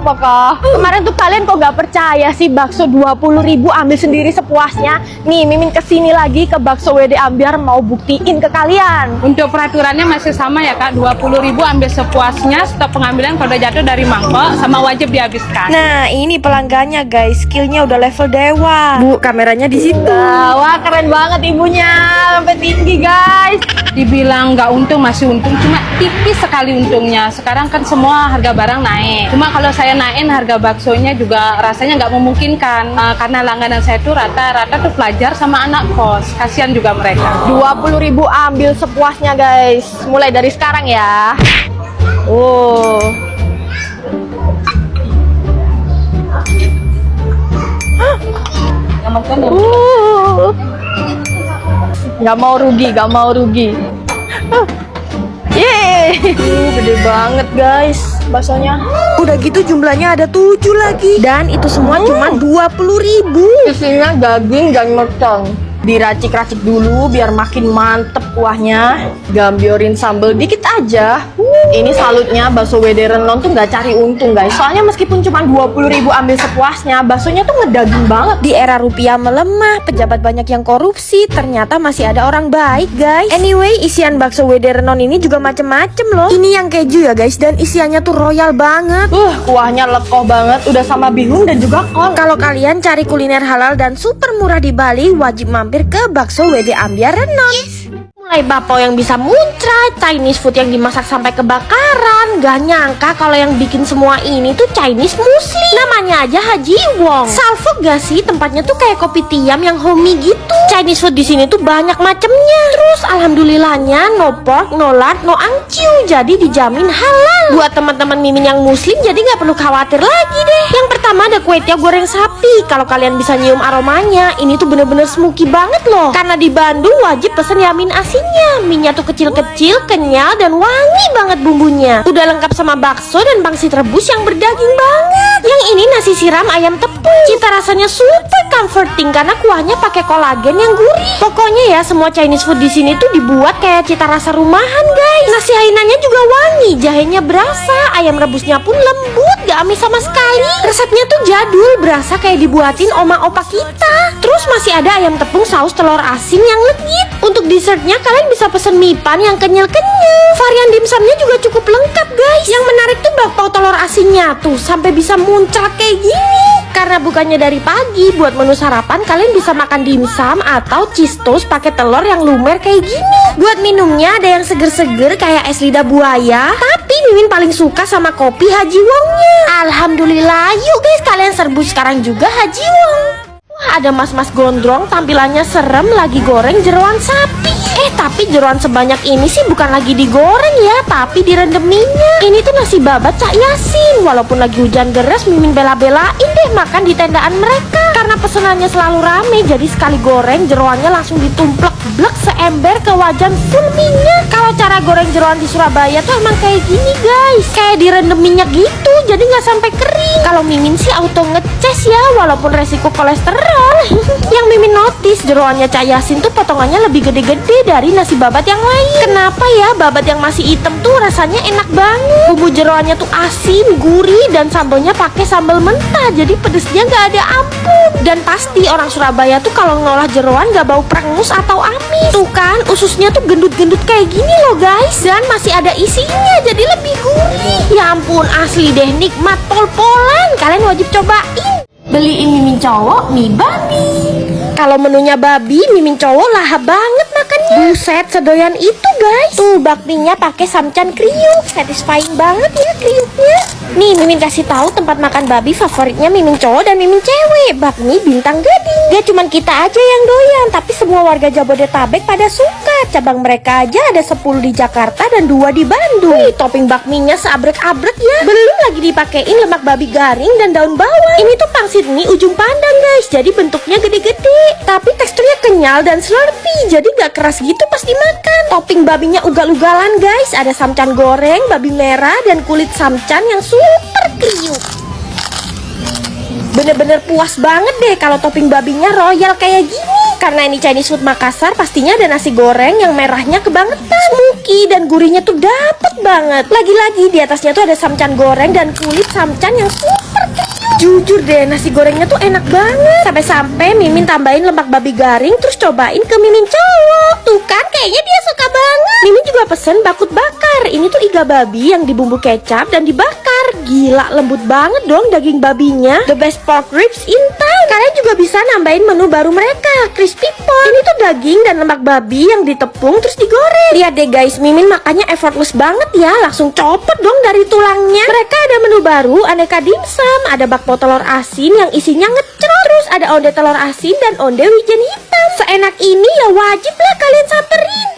apa kah? Kemarin tuh kalian kok gak percaya sih bakso 20.000 ambil sendiri sepuasnya. Nih Mimin kesini lagi ke bakso WD Ambyar mau buktiin ke kalian. Untuk peraturannya masih sama ya Kak, 20.000 ambil sepuasnya, stop pengambilan kalau udah jatuh dari mangkok sama wajib dihabiskan. Nah ini pelanggannya guys, skillnya udah level dewa. Bu, kameranya di situ. Wah keren banget ibunya, sampai tinggi guys. Dibilang nggak untung, masih untung, cuma tipis sekali untungnya. Sekarang kan semua harga barang naik. Cuma kalau saya naikin harga baksonya juga rasanya nggak memungkinkan. Karena langganan saya tuh rata-rata tuh pelajar sama anak kos. Kasihan juga mereka. 20.000 ambil sepuasnya guys. Mulai dari sekarang ya. Oh. Gak mau rugi, gak mau rugi. Yeay, gede banget guys baksonya. Udah gitu jumlahnya ada 7 lagi. Dan itu semua cuma 20.000. Isinya daging dan mercon. Diracik-racik dulu biar makin mantep kuahnya. Gambiorin sambal dikit aja. Ini salutnya bakso WD Renon tuh nggak cari untung guys. Soalnya meskipun cuma 20.000 ambil sepuasnya, baksonya tuh ngedaging banget. Di era rupiah melemah, pejabat banyak yang korupsi, ternyata masih ada orang baik guys. Anyway, isian bakso WD Renon ini juga macem-macem loh. Ini yang keju ya guys, dan isiannya tuh royal banget. Kuahnya lekoh banget, udah sama bihun dan juga kol. Kalau kalian cari kuliner halal dan super murah di Bali, wajib mampir ke bakso WD Ambyar Renon. Mulai bapau yang bisa muncrat, Chinese food yang dimasak sampai kebakaran. Gak nyangka kalau yang bikin semua ini tuh Chinese Muslim. Namanya aja Haji Wong. Salfok gak sih, tempatnya tuh kayak kopi tiam yang homey gitu. Chinese food di sini tuh banyak macemnya. Terus alhamdulillahnya no pork, no lard, no angciu. Jadi dijamin halal. Buat teman-teman Mimin yang Muslim jadi gak perlu khawatir lagi deh. Yang pertama ada kue tiaw goreng sapi. Kalau kalian bisa nyium aromanya, ini tuh bener-bener smoky banget loh. Karena di Bandung wajib pesen yamin asinnya. Minyak tuh kecil-kecil, kenyal, dan wangi banget bumbunya. Udah lengkap sama bakso dan pangsit rebus yang berdaging banget. Yang ini nasi siram ayam tepung. Cita rasanya super comforting karena kuahnya pakai kolagen yang gurih. Pokoknya ya semua Chinese food di sini tuh dibuat kayak cita rasa rumahan guys. Nasi hainannya juga wangi, jahenya berasa, ayam rebusnya pun lembut, gak amis sama sekali. Resepnya tuh jadul, berasa kayak dibuatin oma opa kita. Terus masih ada ayam tepung saus telur asin yang legit. Untuk dessertnya kalian bisa pesen mipan yang kenyal-kenyal. Varian dimsumnya juga cukup lengkap guys. Yang menarik tuh bakpao telur asinnya tuh sampai bisa muncrat kayak gini. Karena bukannya dari pagi, buat menu sarapan kalian bisa makan dimsum atau cheese toast pakai telur yang lumer kayak gini. Buat minumnya ada yang seger-seger kayak es lidah buaya. Tapi Mimin paling suka sama kopi Haji Wongnya. Alhamdulillah, yuk guys kalian serbu sekarang juga Haji Wong. Wah, ada mas-mas gondrong tampilannya serem lagi goreng jeroan sapi. Tapi jeroan sebanyak ini sih bukan lagi digoreng ya, tapi direndam minyak. Ini tuh nasi babat Cak Yasin. Walaupun lagi hujan deras, Mimin bela-belain deh makan di tendaan mereka. Karena pesenannya selalu rame, jadi sekali goreng jeroannya langsung ditumplek-blek seember ke wajan full minyak. Kalau cara goreng jeroan di Surabaya tuh emang kayak gini guys, kayak direndam minyak gitu, jadi nggak sampai kering. Kalau Mimin sih auto ngeces ya, walaupun resiko kolesterol. Yang Mimin notice jeroannya Cak Yasin tuh potongannya lebih gede-gede dari nasi babat yang lain. Kenapa ya babat yang masih hitam tuh rasanya enak banget. Bumbu jeroannya tuh asin, gurih, dan sambalnya pakai sambal mentah, jadi pedesnya nggak ada ampun. Dan pasti orang Surabaya tuh kalau ngolah jeroan nggak bau prengus atau amis. Tuh kan ususnya tuh gendut-gendut kayak gini loh guys. Dan masih ada isinya, jadi lebih gurih. Ya ampun, asli deh nikmat pol-polan. Kalian wajib cobain. Beliin Mimin cowok mie babi. Kalau menunya babi, Mimin cowok lahap banget makannya. Buset, sedoyan itu guys. Tuh bakminya pakai samcan kriuk, satisfying banget ya kriuknya. Nih Mimin kasih tahu tempat makan babi favoritnya Mimin cowok dan Mimin cewek, bakmi Bintang Gading. Gak cuman kita aja yang doyan, tapi semua warga Jabodetabek pada suka. Cabang mereka aja ada 10 di Jakarta dan 2 di Bandung. Wih, topping bakminya seabrek-abrek ya. Belum lagi dipakein lemak babi garing dan daun bawang. Ini tuh pangsit mie ujung pandang guys, jadi bentuknya gede-gede, tapi teksturnya kenyal dan slurpy, jadi gak keras gitu pas dimakan. Topping babinya ugal-ugalan guys, ada samcan goreng, babi merah, dan kulit samcan yang super kriuk. Bener-bener puas banget deh kalau topping babinya royal kayak gini. Karena ini Chinese food Makassar, pastinya ada nasi goreng yang merahnya kebangetan, smoky dan gurihnya tuh dapet banget. Lagi-lagi di atasnya tuh ada samcan goreng dan kulit samcan yang super kriuk. Jujur deh, nasi gorengnya tuh enak banget. Sampai-sampai Mimin tambahin lemak babi garing, terus cobain ke Mimin cowok. Tuh kan, kayaknya dia suka banget. Mimin juga pesen bakut bakar. Ini tuh iga babi yang dibumbu kecap dan dibakar. Gila, lembut banget dong daging babinya. The best pork ribs in town. Kalian juga bisa nambahin menu baru mereka, crispy pork. Ini tuh daging dan lemak babi yang ditepung terus digoreng. Lihat deh guys, Mimin makannya effortless banget ya. Langsung copot dong dari tulangnya. Mereka ada menu baru, aneka dimsum. Ada bakpo telur asin yang isinya ngecrot. Terus ada onde telur asin dan onde wijen hitam. Seenak ini ya wajib lah kalian samperin.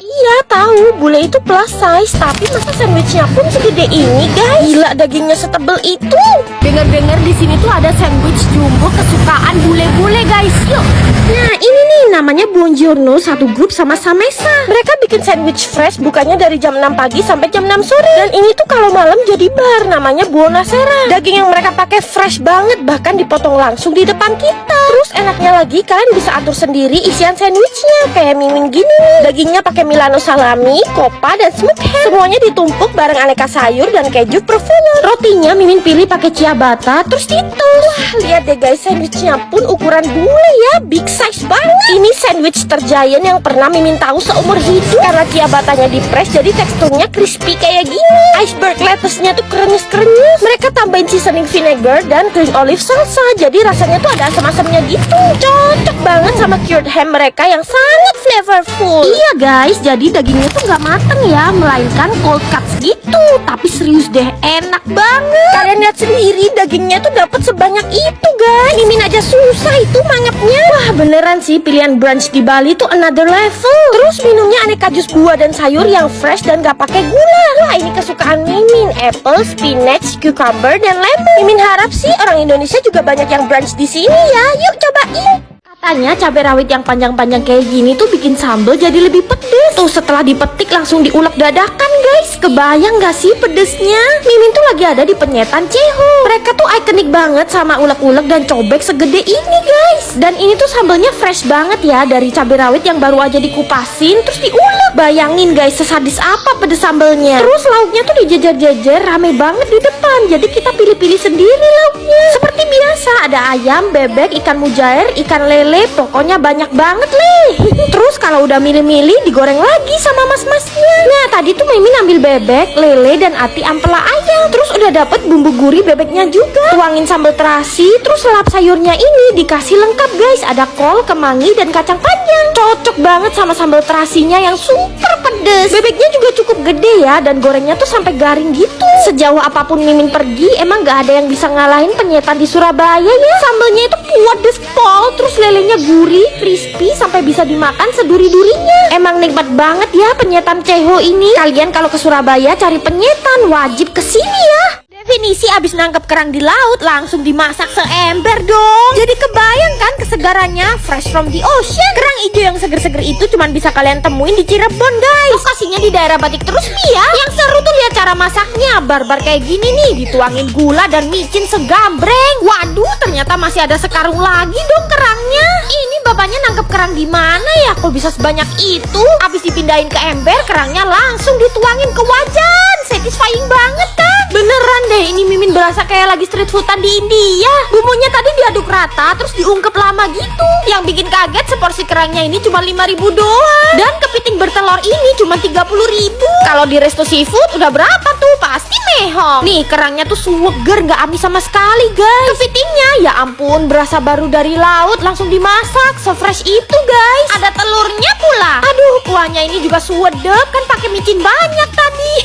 Iya tahu, bule itu plus size, tapi masa sandwichnya pun segede ini guys. Gila, dagingnya setebel itu. Dengar-dengar di sini tuh ada sandwich jumbo kesukaan bule-bule guys. Yuk. Nah ini nih namanya Buongiorno, satu grup sama Samesa. Mereka bikin sandwich fresh, bukanya dari jam 6 pagi sampai jam 6 sore. Dan ini tuh kalau malam jadi bar, namanya Buonasera. Daging yang mereka pakai fresh banget, bahkan dipotong langsung di depan kita. Terus enaknya lagi kalian bisa atur sendiri isian sandwichnya. Kayak Mimin gini nih, dagingnya pakai Milano salami, kopa, dan smoked ham. Semuanya ditumpuk bareng aneka sayur dan keju provolone. Rotinya Mimin pilih pakai ciabatta, terus ditoast. Wah, lihat deh guys, sandwichnya pun ukuran bule ya, big size banget. Ini sandwich tergiant yang pernah Mimin tahu seumur hidup. Karena ciabattanya di press, jadi teksturnya crispy kayak gini. Iceberg lettuce-nya tuh krenyes-krenyes. Mereka tambahin seasoning vinegar dan green olive salsa, jadi rasanya tuh ada asam-asamnya gitu. Cocok banget sama cured ham mereka yang sangat flavorful. Iya guys, jadi dagingnya tuh nggak mateng ya, melainkan cold cuts gitu. Tapi serius deh, enak banget. Kalian lihat sendiri, dagingnya tuh dapat sebanyak itu guys. Mimin aja susah itu mangapnya. Wah beneran sih, pilihan brunch di Bali tuh another level. Terus minumnya aneka jus buah dan sayur yang fresh dan gak pakai gula. Wah ini kesukaan Mimin, apple, spinach, cucumber, dan lemon. Mimin harap sih orang Indonesia juga banyak yang brunch di sini ya. Yuk cobain. Katanya cabai rawit yang panjang-panjang kayak gini tuh bikin sambal jadi lebih pedes. Tuh setelah dipetik langsung diulek dadakan guys. Kebayang gak sih pedesnya? Mimin tuh lagi ada di penyetan Ceho. Mereka tuh ikonik banget sama ulek-ulek dan cobek segede ini guys. Dan ini tuh sambalnya fresh banget ya, dari cabai rawit yang baru aja dikupasin terus diulek. Bayangin guys, sesadis apa pedes sambalnya. Terus lauknya tuh dijejer-jejer rame banget di depan. Jadi kita pilih-pilih sendiri lauknya. Seperti biasa ada ayam, bebek, ikan mujair, ikan lele, pokoknya banyak banget leh. Terus kalau udah milih-milih digoreng lagi sama mas-masnya. Nah tadi tuh Mimin ambil bebek, lele, dan ati ampela ayam. Terus udah dapet bumbu gurih bebeknya juga. Tuangin sambal terasi, terus lap sayurnya ini dikasih lengkap guys. Ada kol, kemangi, dan kacang panjang. Cocok banget sama sambal terasinya yang super pedes. Bebeknya juga cukup gede ya, dan gorengnya tuh sampai garing gitu. Sejauh apapun Mimin pergi, emang gak ada yang bisa ngalahin penyetan di Surabaya ya. Sambalnya itu pedes pol, terus lelenya gurih, crispy, sampai bisa dimakan seduri-durinya. Emang nikmat banget ya penyetan Ceho ini. Kalian kalau ke Surabaya cari penyetan wajib kesini ya. Definisi abis nangkep kerang di laut langsung dimasak seember dong. Jadi kebayang kan kesegarannya, fresh from the ocean. Kerang hijau yang seger-seger itu cuman bisa kalian temuin di Cirebon guys. Lokasinya di daerah Batik Terus ya. Yang seru tuh lihat cara masaknya, barbar kayak gini nih, dituangin gula dan micin segambreng. Waduh, ternyata masih ada sekarung lagi dong kerangnya. Ini bapaknya nangkep kerang di mana ya? Kok bisa sebanyak itu? Abis dipindahin ke ember, kerangnya langsung dituangin ke wajan. Satisfying banget kan? Beneran deh, ini Mimin berasa kayak lagi street foodan di India. Bumbunya tadi diaduk rata, terus diungkep lama gitu. Yang bikin kaget, seporsi kerangnya ini cuma 5.000 doang. Dan kepiting bertelur ini cuma 30.000. Kalau di resto seafood udah berapa tuh? Pasti mehong. Nih, kerangnya tuh seger, gak amis sama sekali guys. Kepitingnya, ya ampun, berasa baru dari laut, langsung dimasak. Se-fresh itu guys. Ada telurnya pula. Aduh, kuahnya ini juga suwedep, kan pakai micin banyak tadi.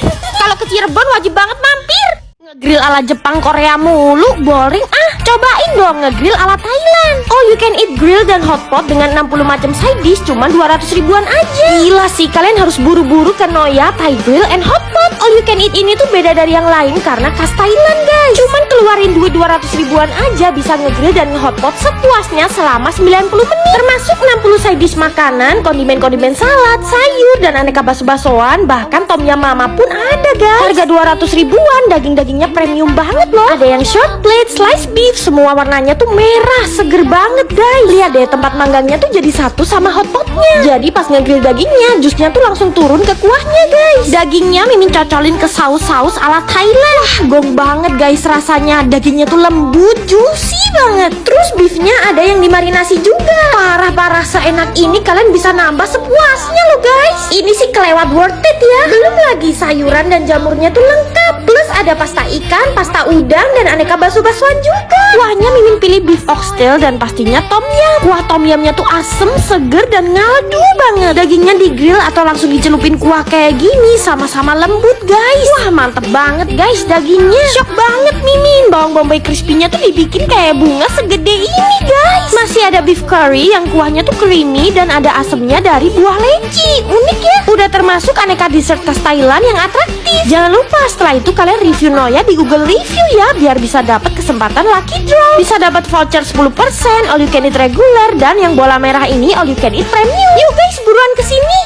Kalau ke Cirebon wajib banget mampir. Ngegrill ala Jepang Korea mulu, boring ah. Cobain dong ngegrill ala Thailand. Oh, you can eat grill dan hotpot dengan 60 macam side dish cuma 200 ribuan aja. Gila sih, kalian harus buru-buru ke Noya Thai Grill and Hotpot. All you can eat ini tuh beda dari yang lain karena khas Thailand guys. Cuman keluarin duit 200 ribuan aja bisa ngegrill dan ngehotpot sepuasnya selama 90 menit. Termasuk 60 side dish makanan, kondimen-kondimen salad, sayur, dan aneka bakso-baksoan. Bahkan tom yum mama pun ada guys. Harga 200 ribuan, daging-dagingnya premium banget loh. Ada yang short plate, slice beef, semua warnanya tuh merah, seger banget guys. Lihat deh tempat manggangnya tuh jadi satu sama hotpotnya. Jadi pas ngegrill dagingnya, jusnya tuh langsung turun ke kuahnya guys. Dagingnya Mimin cocolin ke saus-saus ala Thailand. Wah, gong banget guys rasanya. Dagingnya tuh lembut, juicy banget. Terus beefnya ada yang dimarinasi juga. Parah-parah seenak ini kalian bisa nambah sepuasnya loh guys. Ini sih kelewat worth it ya. Belum lagi sayuran dan jamurnya tuh lengkap. Plus ada pasta ikan, pasta udang, dan aneka bakso-baksoan juga. Kuahnya Mimin pilih beef oxtail dan pastinya tom yum. Kuah tom yumnya tuh asem, seger, dan ngaldu banget. Dagingnya digrill atau langsung dicelupin kuah kayak gini, sama-sama lembut guys. Wah mantep banget guys dagingnya. Shock banget Mimin. Bawang bombay crispy-nya tuh dibikin kayak bunga segede ini guys. Masih ada beef curry yang kuahnya tuh creamy dan ada asemnya dari buah leci. Unik ya. Udah termasuk aneka dessert khas Thailand yang atraktif. Jangan lupa setelah itu kalian review Noya di Google Review ya, biar bisa dapat kesempatan lucky draw. Bisa dapat voucher 10%, all you can eat regular, dan yang bola merah ini all you can eat premium. Yuk guys, buruan kesini.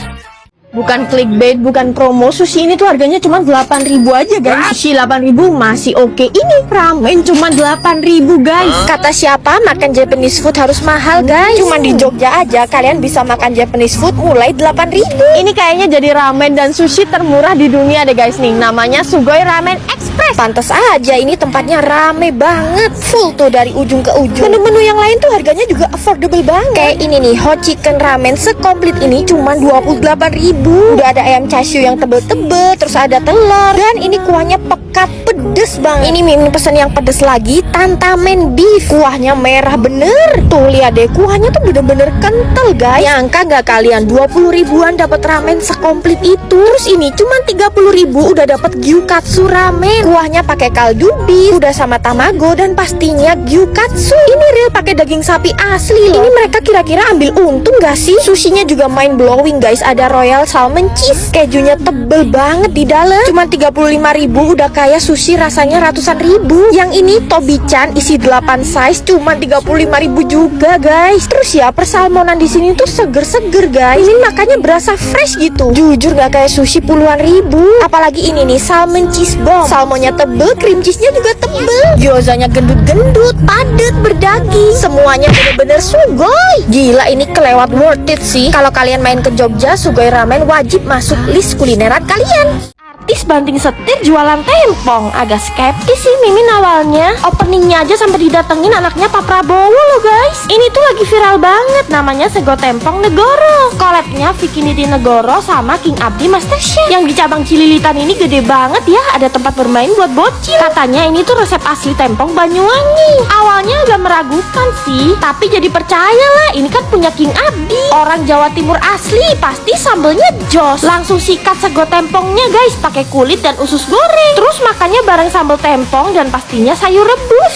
Bukan clickbait, bukan promo. Sushi ini tuh harganya cuma 8.000 aja guys. Sushi 8.000 masih oke. Ini ramen cuma 8.000 guys. Kata siapa makan Japanese food harus mahal guys? Cuma di Jogja aja kalian bisa makan Japanese food mulai 8.000. Ini kayaknya jadi ramen dan sushi termurah di dunia deh guys nih. Namanya Sugoi Ramen Express. Pantes aja ini tempatnya rame banget. Full tuh dari ujung ke ujung. Menu-menu yang lain tuh harganya juga affordable banget. Kayak ini nih, hot chicken ramen sekomplit ini cuma 28.000. Udah ada ayam chashu yang tebel-tebel, terus ada telur, dan ini kuahnya pekat pedes banget. Ini Mimin pesen yang pedes lagi, tantamen beef. Kuahnya merah bener. Tuh lihat deh, kuahnya tuh bener-bener kental guys. Nyangka nggak kalian 20 ribuan dapat ramen sekomplit itu. Terus ini cuma 30 ribu udah dapat gyukatsu ramen. Kuahnya pakai kaldu beef, udah sama tamago, dan pastinya gyukatsu. Ini real pakai daging sapi asli loh. Ini mereka kira-kira ambil untung gak sih? Sushinya juga mind blowing guys. Ada royal salmon cheese, kejunya tebel banget di dalam. Cuma 35.000 udah kayak sushi rasanya ratusan ribu. Yang ini Tobi-chan isi 8 size cuma 35.000 juga guys. Terus ya persalmonan di sini tuh seger-seger guys. Ini makanya berasa fresh gitu. Jujur gak kayak sushi puluhan ribu. Apalagi ini nih salmon cheese bomb. Salmonnya tebel, cream cheese-nya juga tebel. Gyozanya gendut-gendut, padat, berdaging. Semuanya bener-bener sugoi. Gila ini kelewat worth it sih. Kalau kalian main ke Jogja, Sugoi Ramen wajib masuk list kulineran kalian. Artis banting setir jualan tempong. Agak skeptis sih Mimin awalnya. Openingnya aja sampai didatengin anaknya Pak Prabowo loh guys. Ini tuh lagi viral banget. Namanya Sego Tempong Negoro. Collabnya Vicky Nitinegoro sama King Abdi Masterchef. Yang di cabang Cililitan ini gede banget ya. Ada tempat bermain buat bocil. Katanya ini tuh resep asli tempong Banyuwangi. Awalnya agak meragukan sih, tapi jadi percaya lah. Ini kan punya King Abdi, orang Jawa Timur asli. Pasti sambelnya jos. Langsung sikat sego tempongnya guys, pakai kulit dan usus goreng. Terus makannya bareng sambal tempong dan pastinya sayur rebus.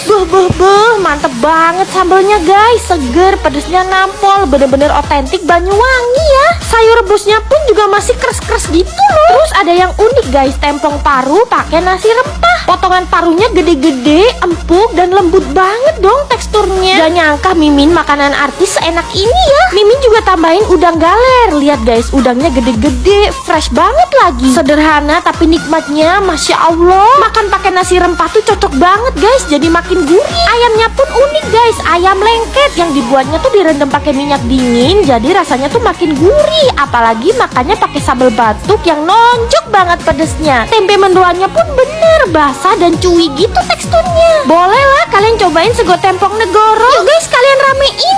Mantep banget sambelnya guys. Seger, pedesnya nampol, bener-bener otentik Banyuwangi ya. Sayur rebusnya pun juga masih keras-keras gitu loh. Terus ada yang unik guys, tempong paru pakai nasi rempah. Potongan parunya gede-gede, empuk, dan lembut banget dong teksturnya. Gak nyangka Mimin makanan artis seenak ini ya. Mimin juga tambahin udang galer. Lihat guys, udangnya gede-gede, fresh banget lagi. Sederhana tapi nikmatnya Masya Allah. Makan pakai nasi rempah tuh cocok banget guys, jadi makin gurih. Ayamnya pun unik guys, ayam lengket yang dibuatnya tuh direndam pakai minyak dingin, jadi rasanya tuh makin gurih. Apalagi makannya pakai sambal batuk yang nonjok banget pedesnya. Tempe mendoannya pun bener basah dan cuy gitu teksturnya. Boleh lah kalian cobain Sego Tempong Negoro. Yuk guys, kalian ramein.